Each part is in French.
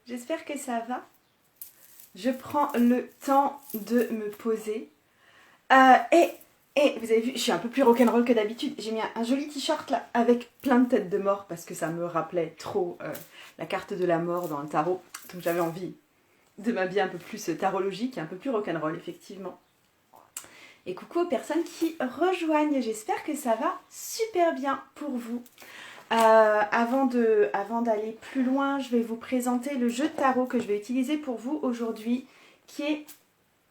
J'espère que ça va. Je prends le temps de me poser. Et vous avez vu, je suis un peu plus rock'n'roll que d'habitude. J'ai mis un joli t-shirt là avec plein de têtes de mort parce que ça me rappelait trop la carte de la mort dans le tarot. Donc j'avais envie de m'habiller un peu plus tarologique et un peu plus rock'n'roll effectivement. Et coucou aux personnes qui rejoignent, j'espère que ça va super bien pour vous. Avant d'aller plus loin, je vais vous présenter le jeu de tarot que je vais utiliser pour vous aujourd'hui, qui est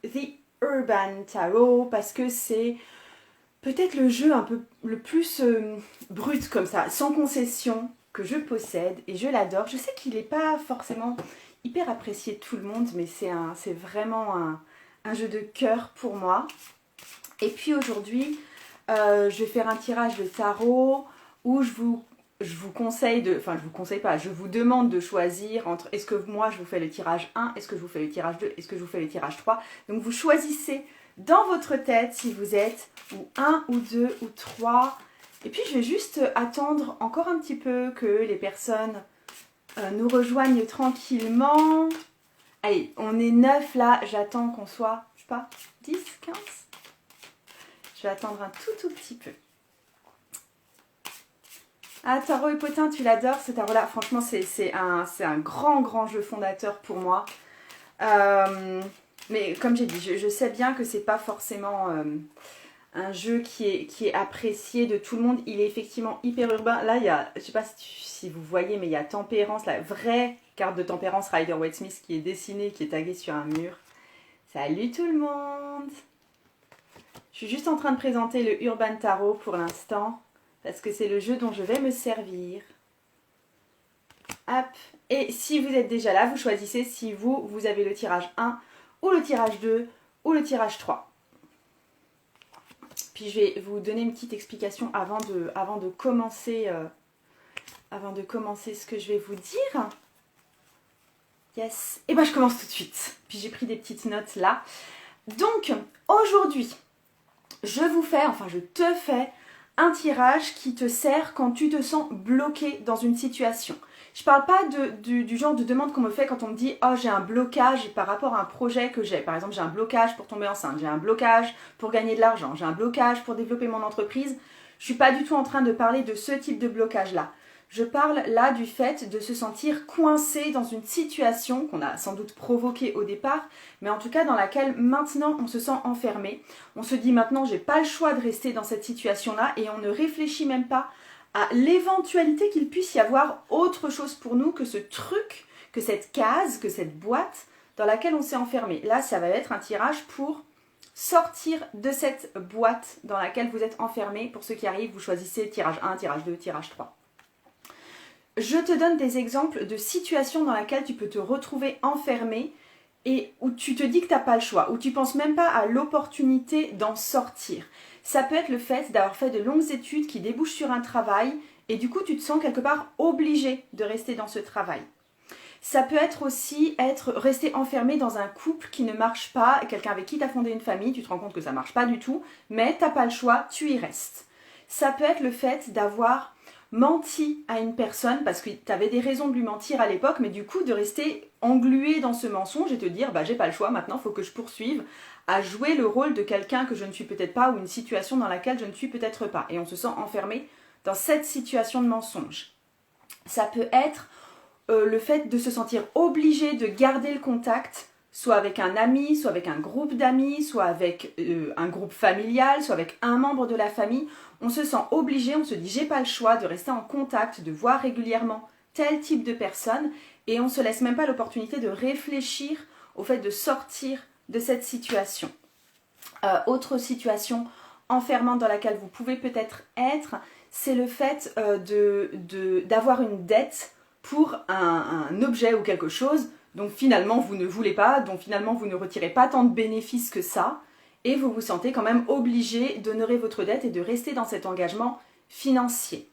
The Urban Tarot, parce que c'est peut-être le jeu un peu le plus brut comme ça, sans concession, que je possède, et je l'adore. Je sais qu'il n'est pas forcément hyper apprécié de tout le monde, mais c'est vraiment un jeu de cœur pour moi. Et puis aujourd'hui, je vais faire un tirage de tarot où je vous conseille de... Enfin, je vous conseille pas, je vous demande de choisir entre... Est-ce que moi, je vous fais le tirage 1? Est-ce que je vous fais le tirage 2? Est-ce que je vous fais le tirage 3? Donc, vous choisissez dans votre tête si vous êtes ou 1 ou 2 ou 3. Et puis, je vais juste attendre encore un petit peu que les personnes nous rejoignent tranquillement. Allez, on est 9 là. J'attends qu'on soit, je sais pas, 10, 15. Je vais attendre un tout petit peu. Ah, Tarot et Potin, tu l'adores ce tarot-là. Franchement, c'est un grand jeu fondateur pour moi. Mais comme j'ai dit, je sais bien que c'est pas forcément un jeu qui est apprécié de tout le monde. Il est effectivement hyper urbain. Là, il y a, je sais pas si vous voyez, mais il y a Tempérance, la vraie carte de Tempérance Rider-Waite-Smith qui est dessinée, qui est taguée sur un mur. Salut tout le monde! Je suis juste en train de présenter le Urban Tarot pour l'instant, parce que c'est le jeu dont je vais me servir. Hop. Et si vous êtes déjà là, vous choisissez si vous avez le tirage 1, ou le tirage 2, ou le tirage 3. Puis je vais vous donner une petite explication avant de commencer ce que je vais vous dire. Yes. Et ben je commence tout de suite. Puis j'ai pris des petites notes là. Donc, aujourd'hui, je te fais un tirage qui te sert quand tu te sens bloqué dans une situation. Je parle pas du genre de demande qu'on me fait quand on me dit « Oh, j'ai un blocage par rapport à un projet que j'ai. » Par exemple, j'ai un blocage pour tomber enceinte, j'ai un blocage pour gagner de l'argent, j'ai un blocage pour développer mon entreprise. Je suis pas du tout en train de parler de ce type de blocage-là. Je parle là du fait de se sentir coincé dans une situation qu'on a sans doute provoquée au départ, mais en tout cas dans laquelle maintenant on se sent enfermé. On se dit maintenant j'ai pas le choix de rester dans cette situation-là et on ne réfléchit même pas à l'éventualité qu'il puisse y avoir autre chose pour nous que ce truc, que cette case, que cette boîte dans laquelle on s'est enfermé. Là, ça va être un tirage pour sortir de cette boîte dans laquelle vous êtes enfermé. Pour ceux qui arrivent, vous choisissez tirage 1, tirage 2, tirage 3. Je te donne des exemples de situations dans lesquelles tu peux te retrouver enfermé et où tu te dis que tu n'as pas le choix, où tu ne penses même pas à l'opportunité d'en sortir. Ça peut être le fait d'avoir fait de longues études qui débouchent sur un travail et du coup tu te sens quelque part obligé de rester dans ce travail. Ça peut être aussi rester enfermé dans un couple qui ne marche pas, quelqu'un avec qui tu as fondé une famille, tu te rends compte que ça ne marche pas du tout, mais tu n'as pas le choix, tu y restes. Ça peut être le fait d'avoir menti à une personne parce que tu avais des raisons de lui mentir à l'époque, mais du coup de rester englué dans ce mensonge et te dire bah j'ai pas le choix, maintenant il faut que je poursuive à jouer le rôle de quelqu'un que je ne suis peut-être pas ou une situation dans laquelle je ne suis peut-être pas, et on se sent enfermé dans cette situation de mensonge. Ça peut être le fait de se sentir obligé de garder le contact, soit avec un ami, soit avec un groupe d'amis, soit avec un groupe familial, soit avec un membre de la famille. On se sent obligé, on se dit j'ai pas le choix de rester en contact, de voir régulièrement tel type de personne, et on se laisse même pas l'opportunité de réfléchir au fait de sortir de cette situation. Autre situation enfermante dans laquelle vous pouvez peut-être être, c'est le fait d'avoir une dette pour un objet ou quelque chose dont finalement vous ne voulez pas, dont finalement vous ne retirez pas tant de bénéfices que ça, et vous vous sentez quand même obligé d'honorer votre dette et de rester dans cet engagement financier.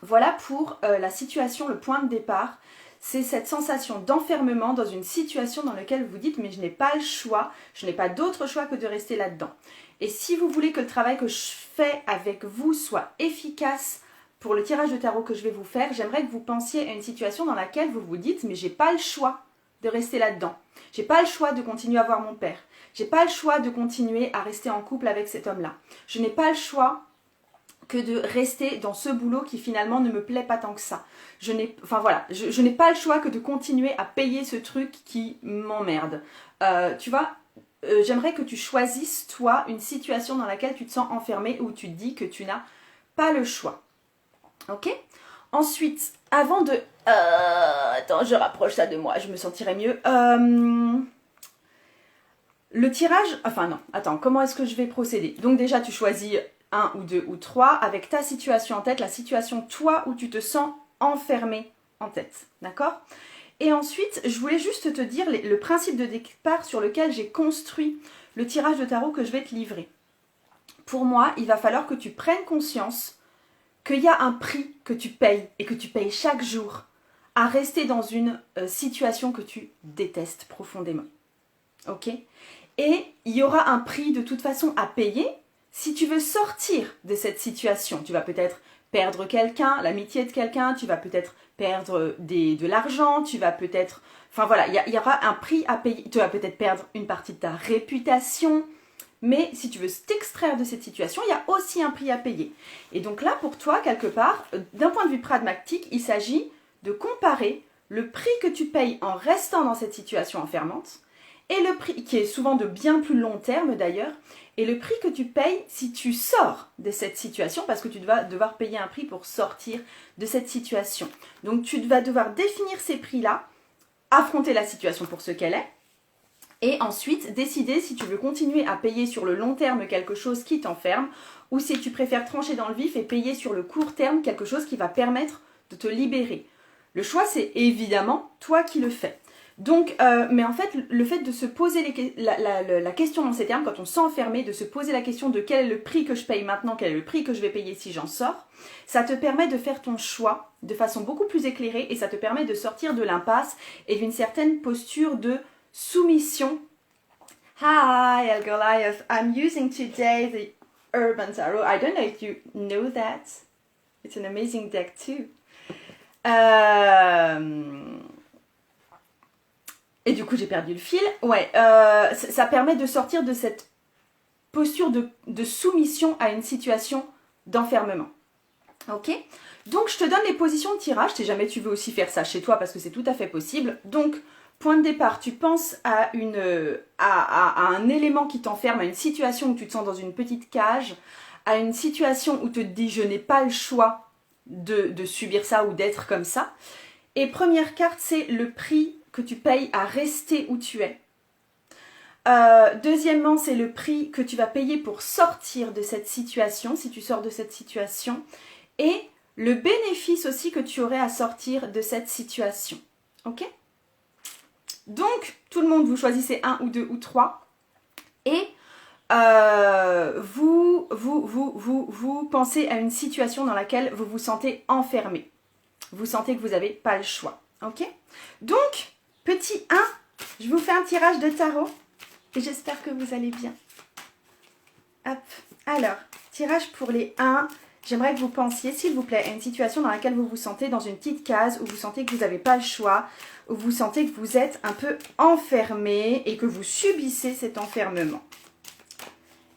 Voilà pour la situation, le point de départ. C'est cette sensation d'enfermement dans une situation dans laquelle vous dites mais je n'ai pas le choix, je n'ai pas d'autre choix que de rester là-dedans. Et si vous voulez que le travail que je fais avec vous soit efficace pour le tirage de tarot que je vais vous faire, j'aimerais que vous pensiez à une situation dans laquelle vous vous dites « mais j'ai pas le choix de rester là-dedans. J'ai pas le choix de continuer à voir mon père. J'ai pas le choix de continuer à rester en couple avec cet homme-là. Je n'ai pas le choix que de rester dans ce boulot qui finalement ne me plaît pas tant que ça. Je n'ai pas le choix que de continuer à payer ce truc qui m'emmerde. Tu vois, j'aimerais que tu choisisses, toi, une situation dans laquelle tu te sens enfermé, où tu te dis que tu n'as pas le choix. Ok ? Ensuite, avant de... attends, je rapproche ça de moi, je me sentirai mieux. Le tirage... Enfin non, attends, comment est-ce que je vais procéder? Donc déjà, tu choisis 1 ou 2 ou 3 avec ta situation en tête, la situation toi où tu te sens enfermé en tête. D'accord? Et ensuite, je voulais juste te dire le principe de départ sur lequel j'ai construit le tirage de tarot que je vais te livrer. Pour moi, il va falloir que tu prennes conscience qu'il y a un prix que tu payes et que tu payes chaque jour à rester dans une situation que tu détestes profondément. Ok? Et il y aura un prix de toute façon à payer si tu veux sortir de cette situation. Tu vas peut-être perdre quelqu'un, l'amitié de quelqu'un, tu vas peut-être perdre de l'argent, tu vas peut-être... Enfin voilà, il y aura un prix à payer. Tu vas peut-être perdre une partie de ta réputation. Mais si tu veux t'extraire de cette situation, il y a aussi un prix à payer. Et donc là, pour toi, quelque part, d'un point de vue pragmatique, il s'agit de comparer le prix que tu payes en restant dans cette situation enfermante, et le prix, qui est souvent de bien plus long terme d'ailleurs, et le prix que tu payes si tu sors de cette situation, parce que tu vas devoir payer un prix pour sortir de cette situation. Donc tu vas devoir définir ces prix-là, affronter la situation pour ce qu'elle est, et ensuite décider si tu veux continuer à payer sur le long terme quelque chose qui t'enferme, ou si tu préfères trancher dans le vif et payer sur le court terme quelque chose qui va permettre de te libérer. Le choix, c'est évidemment toi qui le fais. Donc, mais en fait, le fait de se poser la question dans ces termes, quand on s'est enfermé, de se poser la question de quel est le prix que je paye maintenant, quel est le prix que je vais payer si j'en sors, ça te permet de faire ton choix de façon beaucoup plus éclairée et ça te permet de sortir de l'impasse et d'une certaine posture de soumission. Hi, El Goliath. I'm using today the Urban Tarot. I don't know if you know that. It's an amazing deck too. Et du coup, j'ai perdu le fil. Ouais, ça permet de sortir de cette posture de soumission à une situation d'enfermement. Ok? Donc, je te donne les positions de tirage, si jamais tu veux aussi faire ça chez toi, parce que c'est tout à fait possible. Donc, point de départ, tu penses à un élément qui t'enferme, à une situation où tu te sens dans une petite cage, à une situation où tu te dis « je n'ai pas le choix de subir ça ou d'être comme ça ». Et première carte, c'est le prix que tu payes à rester où tu es. Deuxièmement, c'est le prix que tu vas payer pour sortir de cette situation, si tu sors de cette situation. Et le bénéfice aussi que tu aurais à sortir de cette situation. Ok? Donc, tout le monde, vous choisissez 1 ou 2 ou 3. Et vous pensez à une situation dans laquelle vous vous sentez enfermé. Vous sentez que vous n'avez pas le choix. Ok? Donc, petit 1, je vous fais un tirage de tarot. Et j'espère que vous allez bien. Hop. Alors, tirage pour les 1. J'aimerais que vous pensiez, s'il vous plaît, à une situation dans laquelle vous vous sentez dans une petite case, où vous sentez que vous n'avez pas le choix, où vous sentez que vous êtes un peu enfermé et que vous subissez cet enfermement.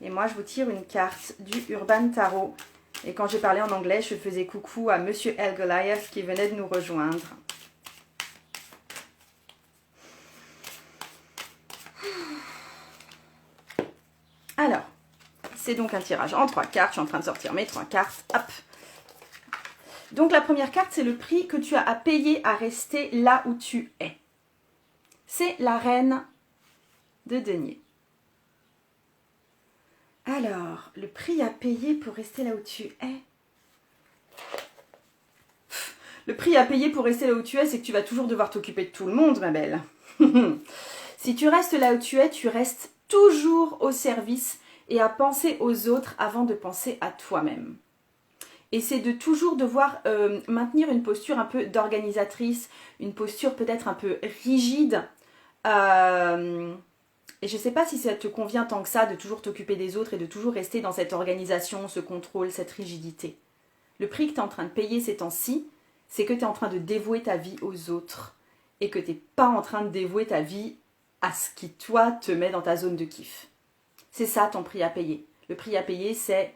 Et moi, je vous tire une carte du Urban Tarot. Et quand j'ai parlé en anglais, je faisais coucou à Monsieur El Goliath qui venait de nous rejoindre. Alors, c'est donc un tirage en 3 cartes. Je suis en train de sortir mes 3 cartes. Hop. Donc la première carte, c'est le prix que tu as à payer à rester là où tu es. C'est la reine de denier. Alors, le prix à payer pour rester là où tu es. Le prix à payer pour rester là où tu es, c'est que tu vas toujours devoir t'occuper de tout le monde, ma belle. Si tu restes là où tu restes toujours au service et à penser aux autres avant de penser à toi-même. Et c'est de toujours devoir maintenir une posture un peu d'organisatrice, une posture peut-être un peu rigide. Et je ne sais pas si ça te convient tant que ça de toujours t'occuper des autres et de toujours rester dans cette organisation, ce contrôle, cette rigidité. Le prix que tu es en train de payer ces temps-ci, c'est que tu es en train de dévouer ta vie aux autres et que tu n'es pas en train de dévouer ta vie à ce qui, toi, te met dans ta zone de kiff. C'est ça ton prix à payer. Le prix à payer, c'est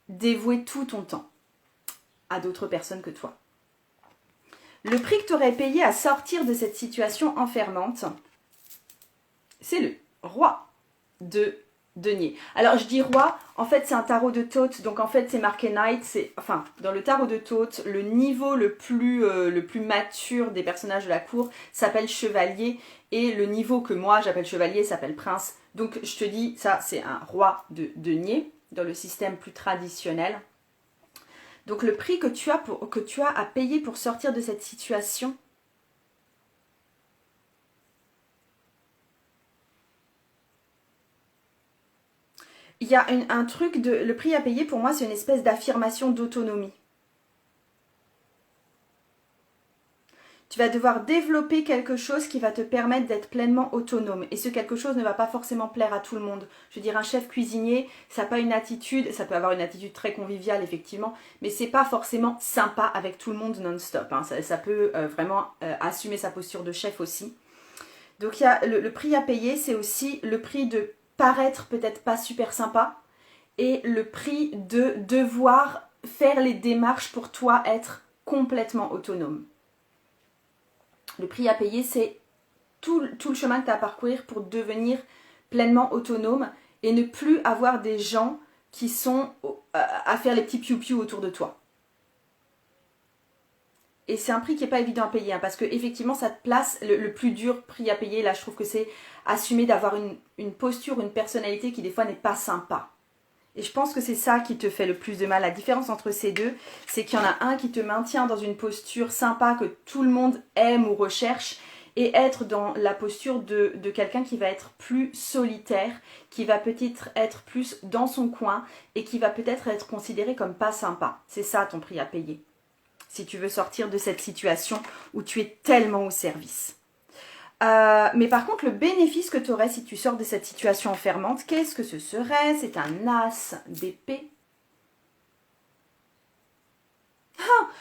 dévouer tout ton temps à d'autres personnes que toi. Le prix que tu aurais payé à sortir de cette situation enfermante, c'est le roi de denier. Alors je dis roi, en fait c'est un tarot de Thoth, donc en fait c'est marqué Knight, enfin dans le tarot de Thoth, le niveau le plus mature des personnages de la cour s'appelle chevalier, et le niveau que moi j'appelle chevalier s'appelle prince. Donc je te dis, ça c'est un roi de denier, dans le système plus traditionnel. Donc le prix que tu as à payer pour sortir de cette situation, il y a un truc de... Le prix à payer pour moi, c'est une espèce d'affirmation d'autonomie. Tu vas devoir développer quelque chose qui va te permettre d'être pleinement autonome. Et ce quelque chose ne va pas forcément plaire à tout le monde. Je veux dire, un chef cuisinier, ça n'a pas une attitude, ça peut avoir une attitude très conviviale, effectivement, mais c'est pas forcément sympa avec tout le monde non-stop. Hein. Ça peut vraiment assumer sa posture de chef aussi. Donc il y a le prix à payer, c'est aussi le prix de paraître peut-être pas super sympa et le prix de devoir faire les démarches pour toi être complètement autonome. Le prix à payer, c'est tout le chemin que tu as à parcourir pour devenir pleinement autonome et ne plus avoir des gens qui sont à faire les petits piou-piou autour de toi. Et c'est un prix qui n'est pas évident à payer, hein, parce que effectivement ça te place, le plus dur prix à payer, là je trouve que c'est assumer d'avoir une posture, une personnalité qui des fois n'est pas sympa. Et je pense que c'est ça qui te fait le plus de mal. La différence entre ces deux, c'est qu'il y en a un qui te maintient dans une posture sympa que tout le monde aime ou recherche, et être dans la posture de quelqu'un qui va être plus solitaire, qui va peut-être être plus dans son coin, et qui va peut-être être considéré comme pas sympa. C'est ça ton prix à payer, si tu veux sortir de cette situation où tu es tellement au service. Mais par contre, le bénéfice que tu aurais si tu sors de cette situation enfermante, qu'est-ce que ce serait? C'est un as d'épée.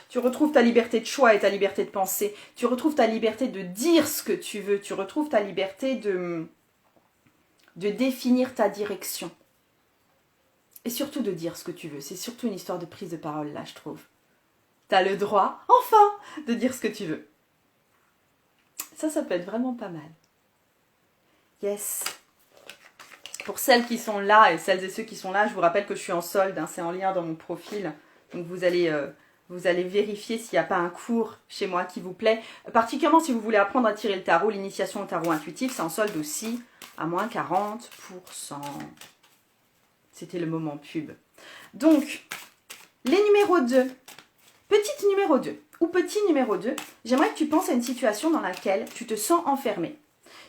Tu retrouves ta liberté de choix et ta liberté de penser. Tu retrouves ta liberté de dire ce que tu veux. Tu retrouves ta liberté de définir ta direction. Et surtout de dire ce que tu veux. C'est surtout une histoire de prise de parole là, je trouve. Tu as le droit, enfin, de dire ce que tu veux. Ça peut être vraiment pas mal. Yes. Pour celles qui sont là et celles et ceux qui sont là, je vous rappelle que je suis en solde, hein, c'est en lien dans mon profil. Donc vous allez vérifier s'il n'y a pas un cours chez moi qui vous plaît. Particulièrement si vous voulez apprendre à tirer le tarot, l'initiation au tarot intuitif, c'est en solde aussi à moins 40%. C'était le moment pub. Donc, les numéros 2. Petite numéro 2 ou petit numéro 2, j'aimerais que tu penses à une situation dans laquelle tu te sens enfermé.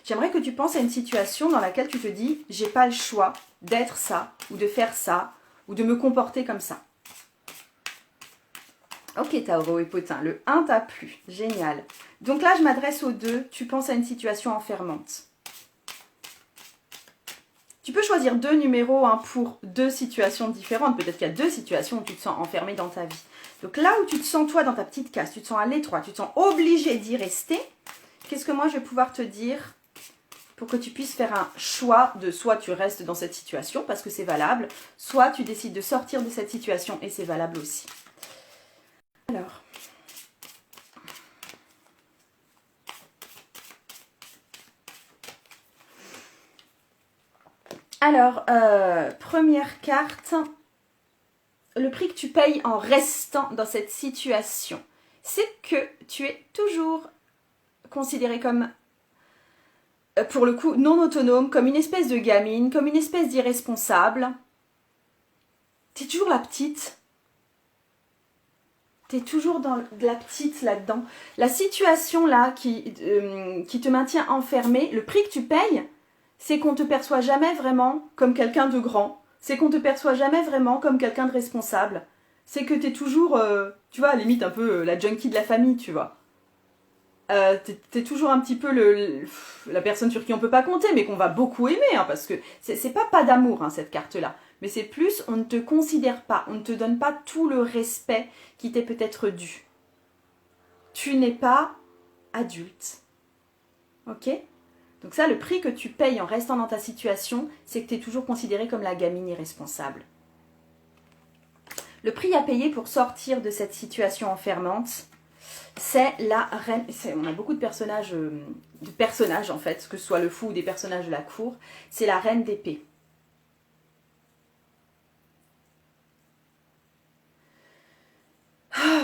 J'aimerais que tu penses à une situation dans laquelle tu te dis « j'ai pas le choix d'être ça, ou de faire ça, ou de me comporter comme ça ». Ok Taureau et Potin, le 1 t'a plu, génial. Donc là je m'adresse aux 2, tu penses à une situation enfermante. Tu peux choisir 2 numéros pour 2 situations différentes. Peut-être qu'il y a 2 situations où tu te sens enfermé dans ta vie. Donc là où tu te sens, toi, dans ta petite case, tu te sens à l'étroit, tu te sens obligé d'y rester, qu'est-ce que moi je vais pouvoir te dire pour que tu puisses faire un choix de soit tu restes dans cette situation parce que c'est valable, soit tu décides de sortir de cette situation et c'est valable aussi. Alors, première carte, le prix que tu payes en restant dans cette situation, c'est que tu es toujours considéré comme, pour le coup, non autonome, comme une espèce de gamine, comme une espèce d'irresponsable. T'es toujours la petite. T'es toujours dans la petite là-dedans. La situation là qui te maintient enfermé, le prix que tu payes, c'est qu'on ne te perçoit jamais vraiment comme quelqu'un de grand. C'est qu'on ne te perçoit jamais vraiment comme quelqu'un de responsable. C'est que t'es toujours, tu vois, à la limite un peu la junkie de la famille, tu vois. T'es toujours un petit peu la personne sur qui on peut pas compter, mais qu'on va beaucoup aimer, hein, parce que c'est pas d'amour, hein, cette carte-là. Mais c'est plus, on ne te considère pas, on ne te donne pas tout le respect qui t'est peut-être dû. Tu n'es pas adulte. Ok ? Donc ça, le prix que tu payes en restant dans ta situation, c'est que tu es toujours considérée comme la gamine irresponsable. Le prix à payer pour sortir de cette situation enfermante, c'est la reine. On a beaucoup de personnages en fait, que ce soit le fou ou des personnages de la cour. C'est la reine d'épée.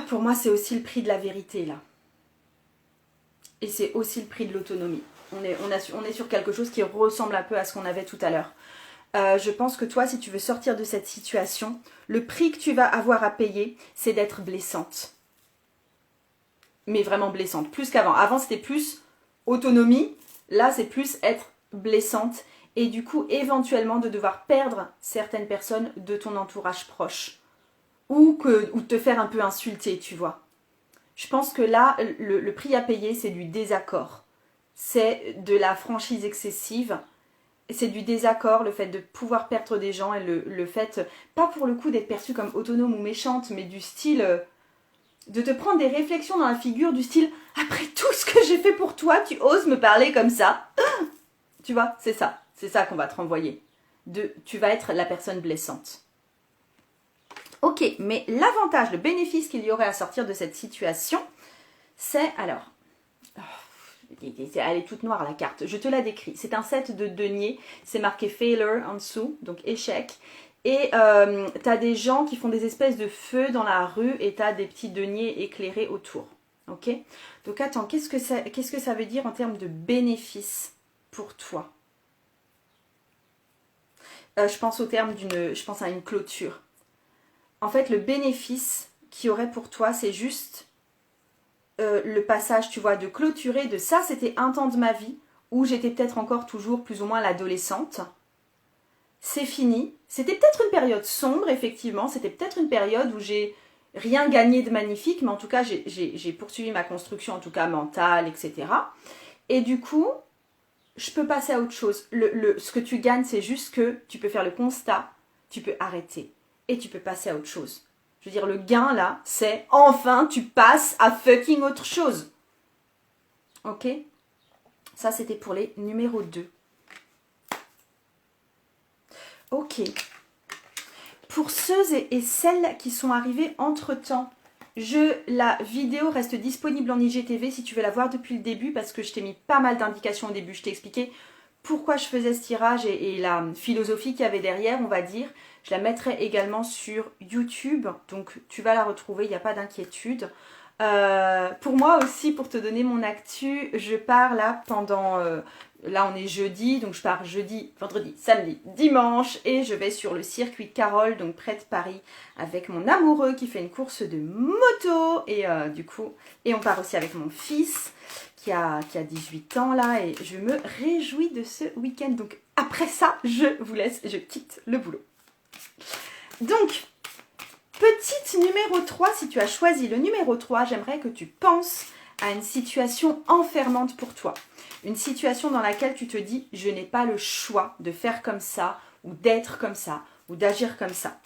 Pour moi, c'est aussi le prix de la vérité là. Et c'est aussi le prix de l'autonomie. On est sur quelque chose qui ressemble un peu à ce qu'on avait tout à l'heure. Je pense que toi, si tu veux sortir de cette situation, le prix que tu vas avoir à payer, c'est d'être blessante. Mais vraiment blessante, plus qu'avant. Avant, c'était plus autonomie. Là, c'est plus être blessante. Et du coup, éventuellement, de devoir perdre certaines personnes de ton entourage proche. Ou te faire un peu insulter, tu vois. Je pense que là, le prix à payer, c'est du désaccord. C'est de la franchise excessive. C'est du désaccord, le fait de pouvoir perdre des gens et le fait, pas pour le coup d'être perçue comme autonome ou méchante, mais du style de te prendre des réflexions dans la figure du style « Après tout ce que j'ai fait pour toi, tu oses me parler comme ça ?» Tu vois, c'est ça qu'on va te renvoyer. Tu vas être la personne blessante. Ok, mais l'avantage, le bénéfice qu'il y aurait à sortir de cette situation, c'est alors... Elle est toute noire la carte, je te la décris. C'est un set de deniers, c'est marqué failure en dessous, donc échec. Et t'as des gens qui font des espèces de feux dans la rue et t'as des petits deniers éclairés autour. Ok ? Donc attends, qu'est-ce que ça veut dire en termes de bénéfice pour toi ? Je pense je pense à une clôture. En fait, le bénéfice qu'il y aurait pour toi, c'est juste le passage, tu vois, de clôturer, de ça, c'était un temps de ma vie où j'étais peut-être encore toujours plus ou moins l'adolescente. C'est fini. C'était peut-être une période sombre, effectivement. C'était peut-être une période où j'ai rien gagné de magnifique, mais en tout cas, j'ai poursuivi ma construction, en tout cas mentale, etc. Et du coup, je peux passer à autre chose. Ce que tu gagnes, c'est juste que tu peux faire le constat, tu peux arrêter et tu peux passer à autre chose. Je veux dire, le gain là, c'est enfin tu passes à fucking autre chose. Ok ? Ça, c'était pour les numéros 2. Ok. Pour ceux et celles qui sont arrivés entre-temps, la vidéo reste disponible en IGTV si tu veux la voir depuis le début parce que je t'ai mis pas mal d'indications au début. Je t'ai expliqué pourquoi je faisais ce tirage et la philosophie qu'il y avait derrière, on va dire. Je la mettrai également sur YouTube, donc tu vas la retrouver, il n'y a pas d'inquiétude. Pour moi aussi, pour te donner mon actu, je pars là pendant... là on est jeudi, donc je pars jeudi, vendredi, samedi, dimanche et je vais sur le circuit Carole, donc près de Paris, avec mon amoureux qui fait une course de moto et du coup, et on part aussi avec mon fils qui a 18 ans là et je me réjouis de ce week-end. Donc après ça, je vous laisse, je quitte le boulot. Donc, petite numéro 3, si tu as choisi le numéro 3, j'aimerais que tu penses à une situation enfermante pour toi. Une situation dans laquelle tu te dis, je n'ai pas le choix de faire comme ça, ou d'être comme ça, ou d'agir comme ça.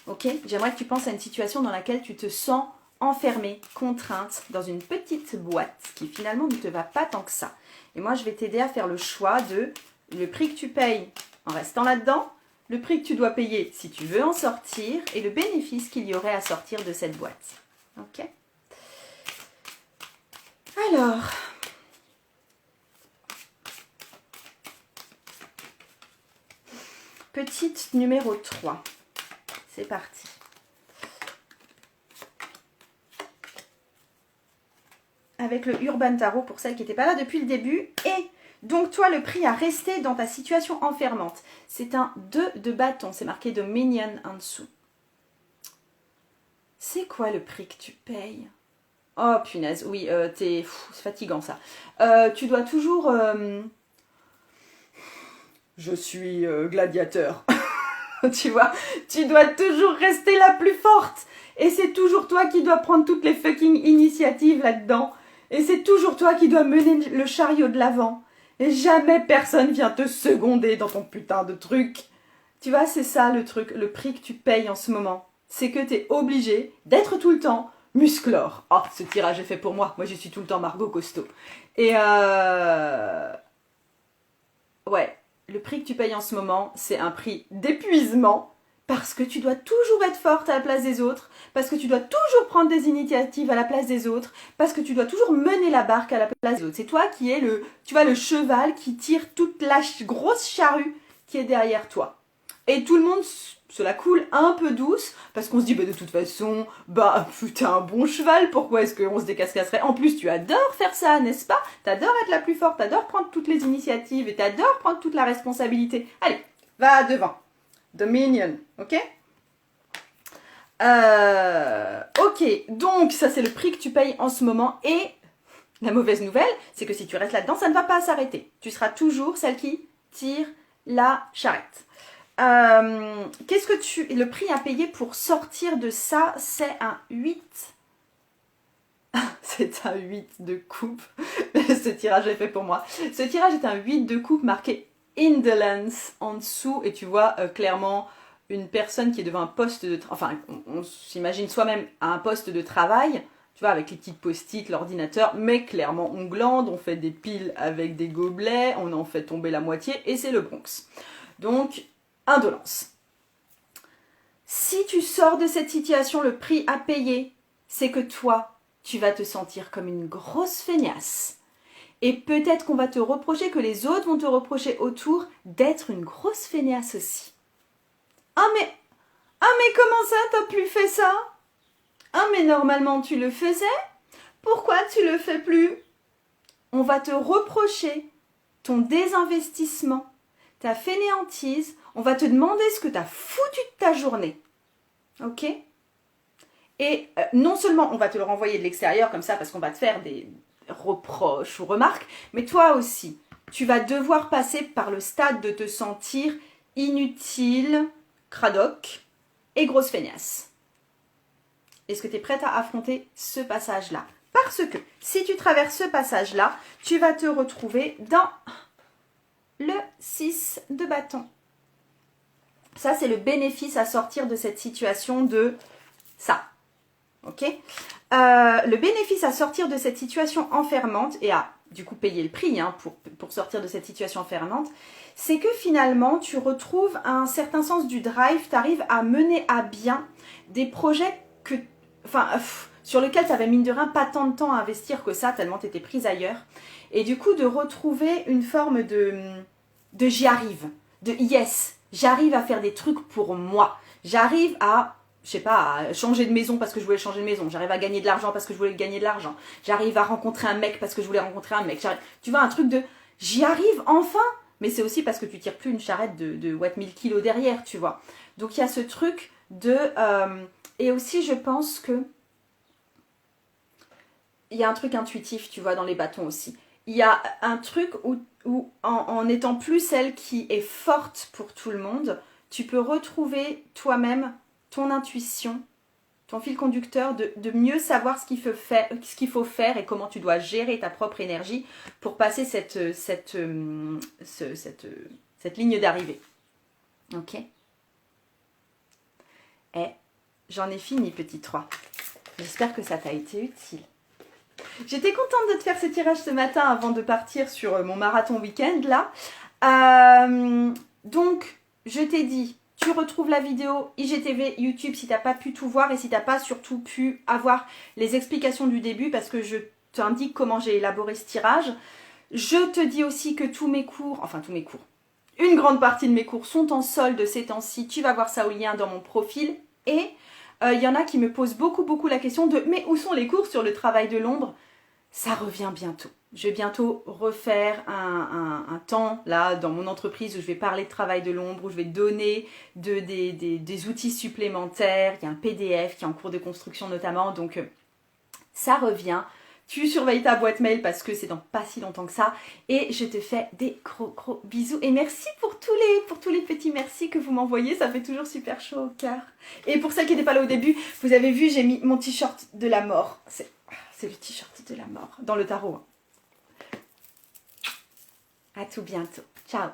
Ok ? J'aimerais que tu penses à une situation dans laquelle tu te sens enfermée, contrainte, dans une petite boîte qui finalement ne te va pas tant que ça. Et moi, je vais t'aider à faire le choix de le prix que tu payes en restant là-dedans, le prix que tu dois payer si tu veux en sortir et le bénéfice qu'il y aurait à sortir de cette boîte. Ok ? Alors, petite numéro 3. C'est parti. Avec le Urban Tarot pour celles qui n'étaient pas là depuis le début. Et donc toi, le prix à rester dans ta situation enfermante, c'est un 2 de bâton. C'est marqué Dominion en dessous. C'est quoi le prix que tu payes ? Oh punaise, oui, c'est fatigant ça. Tu dois toujours... Je suis gladiateur. Tu vois, tu dois toujours rester la plus forte. Et c'est toujours toi qui dois prendre toutes les fucking initiatives là-dedans. Et c'est toujours toi qui dois mener le chariot de l'avant. Et jamais personne vient te seconder dans ton putain de truc. Tu vois, c'est ça le truc, le prix que tu payes en ce moment. C'est que tu es obligé d'être tout le temps musclore. Oh, ce tirage est fait pour moi. Moi, je suis tout le temps Margot Costaud. Et ouais, le prix que tu payes en ce moment, c'est un prix d'épuisement parce que tu dois toujours être forte à la place des autres, parce que tu dois toujours prendre des initiatives à la place des autres, parce que tu dois toujours mener la barque à la place des autres. C'est toi qui es le cheval qui tire toute la grosse charrue qui est derrière toi. Et tout le monde se la coule un peu douce, parce qu'on se dit, de toute façon, t'es un bon cheval, pourquoi est-ce qu'on se décascasserait? En plus, tu adores faire ça, n'est-ce pas? T'adores être la plus forte, t'adores prendre toutes les initiatives, et t'adores prendre toute la responsabilité. Allez, va devant. Dominion, ok? Ok, donc ça c'est le prix que tu payes en ce moment, et la mauvaise nouvelle, c'est que si tu restes là-dedans, ça ne va pas s'arrêter. Tu seras toujours celle qui tire la charrette. Qu'est-ce que le prix à payer pour sortir de ça, c'est un 8. C'est un 8 de coupe. Ce tirage est fait pour moi. Ce tirage est un 8 de coupe marqué Indolence en dessous. Et tu vois clairement une personne qui est devant un poste de... Enfin, on s'imagine soi-même à un poste de travail. Tu vois, avec les petites post-it, l'ordinateur. Mais clairement, on glande, on fait des piles avec des gobelets. On en fait tomber la moitié. Et c'est le Bronx. Donc... indolence. Si tu sors de cette situation, le prix à payer, c'est que toi, tu vas te sentir comme une grosse feignasse. Et peut-être qu'on va te reprocher, que les autres vont te reprocher autour d'être une grosse feignasse aussi. Ah mais comment ça, t'as plus fait ça? Ah mais normalement tu le faisais? Pourquoi tu le fais plus? On va te reprocher ton désinvestissement, ta fainéantise. On va te demander ce que tu as foutu de ta journée. Ok? Et non seulement on va te le renvoyer de l'extérieur comme ça parce qu'on va te faire des reproches ou remarques, mais toi aussi, tu vas devoir passer par le stade de te sentir inutile, cradoc et grosse feignasse. Est-ce que tu es prête à affronter ce passage-là? Parce que si tu traverses ce passage-là, tu vas te retrouver dans le 6 de bâton. Ça, c'est le bénéfice à sortir de cette situation de ça. Ok? Le bénéfice à sortir de cette situation enfermante et à, du coup, payer le prix pour sortir de cette situation enfermante, c'est que finalement, tu retrouves un certain sens du drive, tu arrives à mener à bien des projets sur lesquels tu avais mine de rien pas tant de temps à investir que ça, tellement tu étais prise ailleurs. Et du coup, de retrouver une forme de j'y arrive, de yes, j'arrive à faire des trucs pour moi. J'arrive à, je sais pas, à changer de maison parce que je voulais changer de maison. J'arrive à gagner de l'argent parce que je voulais gagner de l'argent. J'arrive à rencontrer un mec parce que je voulais rencontrer un mec. Tu vois, un truc de j'y arrive enfin. Mais c'est aussi parce que tu tires plus une charrette de 1000 kilos derrière, tu vois. Donc il y a ce truc de... et aussi, je pense que... il y a un truc intuitif, tu vois, dans les bâtons aussi. Il y a un truc où en étant plus celle qui est forte pour tout le monde, tu peux retrouver toi-même ton intuition, ton fil conducteur, de mieux savoir ce qu'il faut faire et comment tu dois gérer ta propre énergie pour passer cette ligne d'arrivée. Ok? Et j'en ai fini, petit 3. J'espère que ça t'a été utile. J'étais contente de te faire ce tirage ce matin avant de partir sur mon marathon week-end là. Donc, je t'ai dit, tu retrouves la vidéo IGTV YouTube si tu n'as pas pu tout voir et si tu n'as pas surtout pu avoir les explications du début parce que je t'indique comment j'ai élaboré ce tirage. Je te dis aussi que tous mes cours, une grande partie de mes cours sont en solde ces temps-ci. Tu vas voir ça au lien dans mon profil. Et il y en a qui me posent beaucoup la question de « Mais où sont les cours sur le travail de l'ombre ?» Ça revient bientôt. Je vais bientôt refaire un temps là dans mon entreprise où je vais parler de travail de l'ombre, où je vais donner des outils supplémentaires. Il y a un PDF qui est en cours de construction notamment. Donc ça revient. Tu surveilles ta boîte mail parce que c'est dans pas si longtemps que ça. Et je te fais des gros bisous. Et merci pour tous les petits merci que vous m'envoyez. Ça fait toujours super chaud au cœur. Et pour celles qui n'étaient pas là au début, vous avez vu, j'ai mis mon t-shirt de la mort. C'est le t-shirt de la mort dans le tarot. À tout bientôt. Ciao.